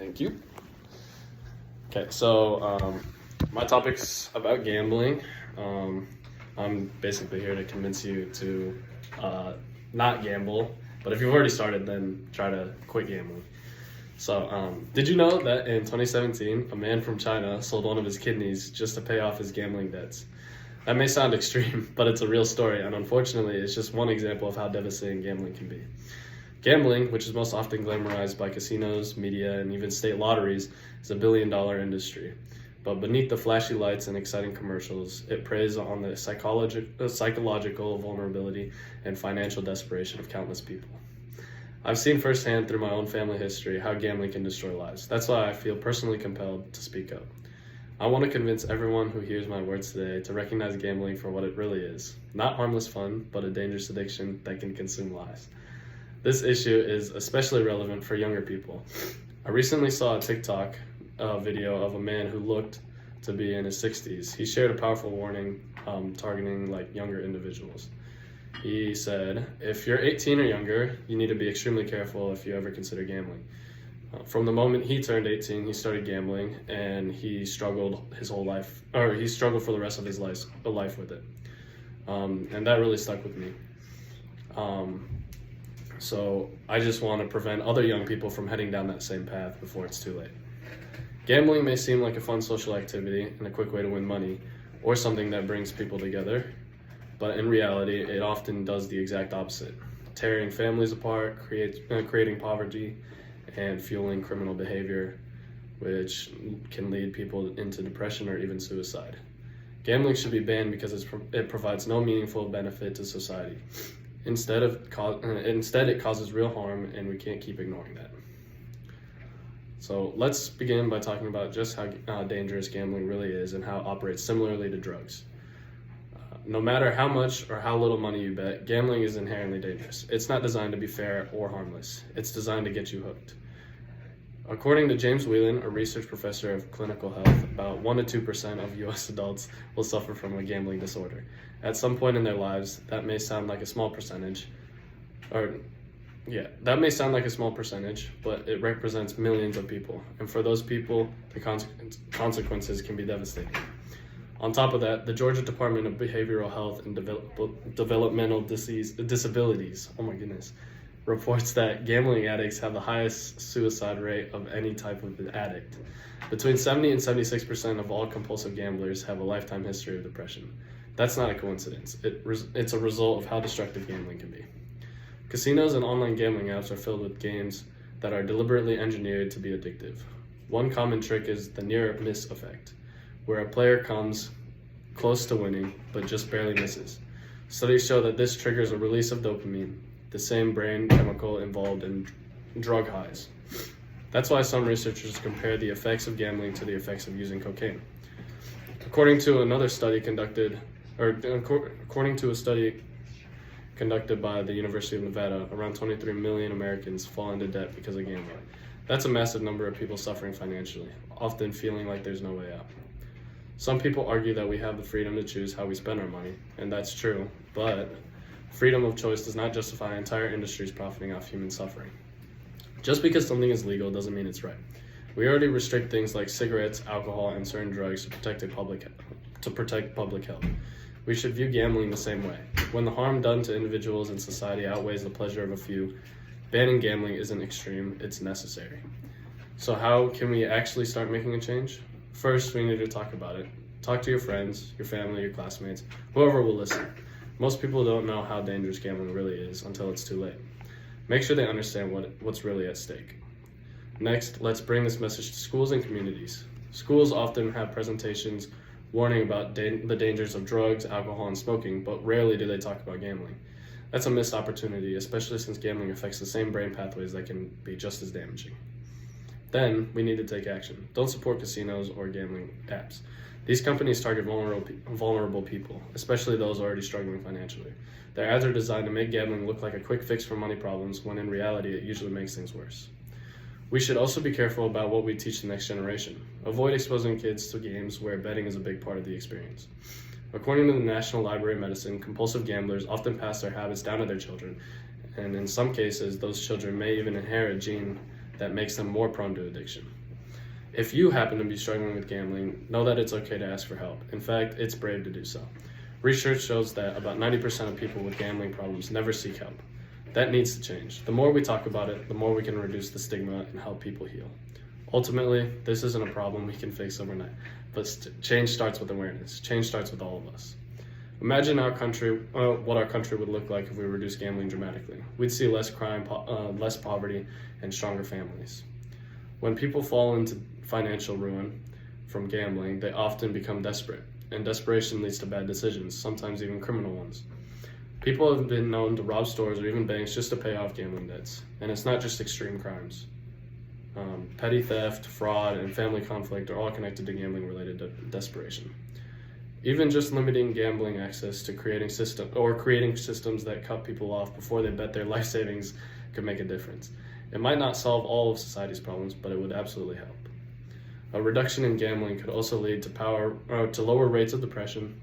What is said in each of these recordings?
Thank you. Okay, so my topic's about gambling. I'm basically here to convince you to not gamble, but if you've already started, then try to quit gambling. So, did you know that in 2017, a man from China sold one of his kidneys just to pay off his gambling debts? That may sound extreme, but it's a real story, and unfortunately, it's just one example of how devastating gambling can be. Gambling, which is most often glamorized by casinos, media, and even state lotteries, is a billion-dollar industry. But beneath the flashy lights and exciting commercials, it preys on the psychological vulnerability and financial desperation of countless people. I've seen firsthand through my own family history how gambling can destroy lives. That's why I feel personally compelled to speak up. I want to convince everyone who hears my words today to recognize gambling for what it really is. Not harmless fun, but a dangerous addiction that can consume lives. This issue is especially relevant for younger people. I recently saw a TikTok video of a man who looked to be in his 60s. He shared a powerful warning targeting younger individuals. He said, if you're 18 or younger, you need to be extremely careful if you ever consider gambling. From the moment he turned 18, he started gambling, and he struggled his whole life, or he struggled for the rest of his life with it. And that really stuck with me. So I just want to prevent other young people from heading down that same path before it's too late. Gambling may seem like a fun social activity and a quick way to win money, or something that brings people together, but in reality, it often does the exact opposite, tearing families apart, creating poverty, and fueling criminal behavior, which can lead people into depression or even suicide. Gambling should be banned because it provides no meaningful benefit to society. Instead, it causes real harm, and we can't keep ignoring that. So let's begin by talking about just how dangerous gambling really is and how it operates similarly to drugs. No matter how much or how little money you bet, gambling is inherently dangerous. It's not designed to be fair or harmless. It's designed to get you hooked. According to James Whelan, a research professor of clinical health, about 1% to 2% of U.S. adults will suffer from a gambling disorder. At some point in their lives, that may sound like a small percentage, but it represents millions of people. And for those people, the consequences can be devastating. On top of that, the Georgia Department of Behavioral Health and Developmental Disabilities, reports that gambling addicts have the highest suicide rate of any type of addict. Between 70 and 76% of all compulsive gamblers have a lifetime history of depression. That's not a coincidence. It's a result of how destructive gambling can be. Casinos and online gambling apps are filled with games that are deliberately engineered to be addictive. One common trick is the near miss effect, where a player comes close to winning but just barely misses. Studies show that this triggers a release of dopamine, the same brain chemical involved in drug highs. That's why some researchers compare the effects of gambling to the effects of using cocaine. According to a study conducted by the University of Nevada, around 23 million Americans fall into debt because of gambling. That's a massive number of people suffering financially, often feeling like there's no way out. Some people argue that we have the freedom to choose how we spend our money, and that's true, but freedom of choice does not justify entire industries profiting off human suffering. Just because something is legal doesn't mean it's right. We already restrict things like cigarettes, alcohol, and certain drugs to protect public health. We should view gambling the same way. When the harm done to individuals and society outweighs the pleasure of a few, banning gambling isn't extreme, it's necessary. So how can we actually start making a change? First, we need to talk about it. Talk to your friends, your family, your classmates, whoever will listen. Most people don't know how dangerous gambling really is until it's too late. Make sure they understand what's really at stake. Next, let's bring this message to schools and communities. Schools often have presentations warning about the dangers of drugs, alcohol, and smoking, but rarely do they talk about gambling. That's a missed opportunity, especially since gambling affects the same brain pathways that can be just as damaging. Then, we need to take action. Don't support casinos or gambling apps. These companies target vulnerable people, especially those already struggling financially. Their ads are designed to make gambling look like a quick fix for money problems, when in reality it usually makes things worse. We should also be careful about what we teach the next generation. Avoid exposing kids to games where betting is a big part of the experience. According to the National Library of Medicine, compulsive gamblers often pass their habits down to their children, and in some cases, those children may even inherit a gene that makes them more prone to addiction. If you happen to be struggling with gambling, know that it's okay to ask for help. In fact, it's brave to do so. Research shows that about 90% of people with gambling problems never seek help. That needs to change. The more we talk about it, the more we can reduce the stigma and help people heal. Ultimately, this isn't a problem we can fix overnight, but change starts with awareness. Change starts with all of us. Imagine what our country would look like if we reduced gambling dramatically. We'd see less crime, less poverty, and stronger families. When people fall into financial ruin from gambling, they often become desperate, and desperation leads to bad decisions, sometimes even criminal ones. People have been known to rob stores or even banks just to pay off gambling debts, and it's not just extreme crimes. Petty theft, fraud, and family conflict are all connected to gambling-related desperation. Even just limiting gambling access to creating systems that cut people off before they bet their life savings could make a difference. It might not solve all of society's problems, but it would absolutely help. A reduction in gambling could also lead to lower rates of depression,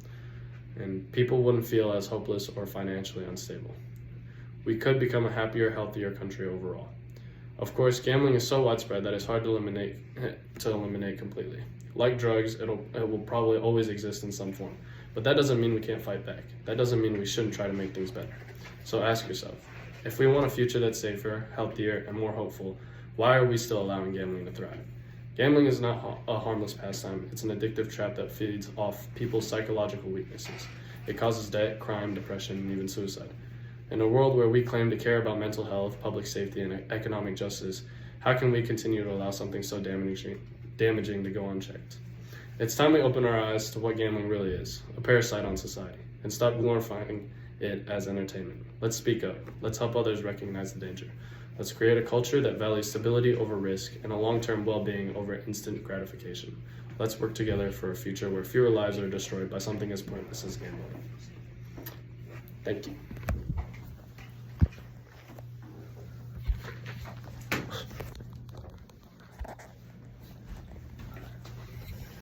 and people wouldn't feel as hopeless or financially unstable. We could become a happier, healthier country overall. Of course, gambling is so widespread that it's hard to eliminate completely. Like drugs, it will probably always exist in some form. But that doesn't mean we can't fight back. That doesn't mean we shouldn't try to make things better. So ask yourself, if we want a future that's safer, healthier, and more hopeful, why are we still allowing gambling to thrive? Gambling is not a harmless pastime. It's an addictive trap that feeds off people's psychological weaknesses. It causes debt, crime, depression, and even suicide. In a world where we claim to care about mental health, public safety, and economic justice, how can we continue to allow something so damaging to go unchecked? It's time we open our eyes to what gambling really is, a parasite on society, and stop glorifying it as entertainment. Let's speak up. Let's help others recognize the danger. Let's create a culture that values stability over risk and a long-term well-being over instant gratification. Let's work together for a future where fewer lives are destroyed by something as pointless as gambling. Thank you.